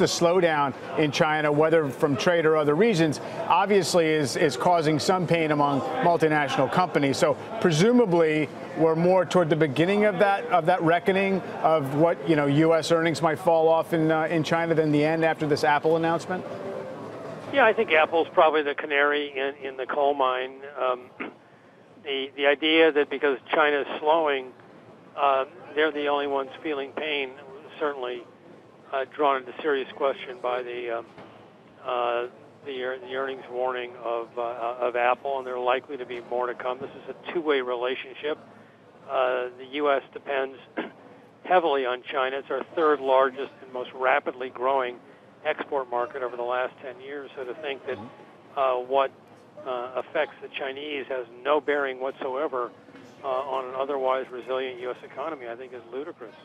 the slowdown in China, whether from trade or other reasons, obviously is causing some pain among multinational companies. So presumably we're more toward the beginning of that reckoning of what, you know, U.S. earnings might fall off in China than the end after this Apple announcement. Yeah, I think Apple's probably the canary in the coal mine. The idea that because China is slowing, they're the only ones feeling pain was certainly drawn into serious question by the earnings warning of Apple, and there are likely to be more to come. This is a two-way relationship. The U.S. depends heavily on China. It's our third largest and most rapidly growing export market over the last 10 years. So to think that what affects the Chinese has no bearing whatsoever on an otherwise resilient U.S. economy, I think is ludicrous.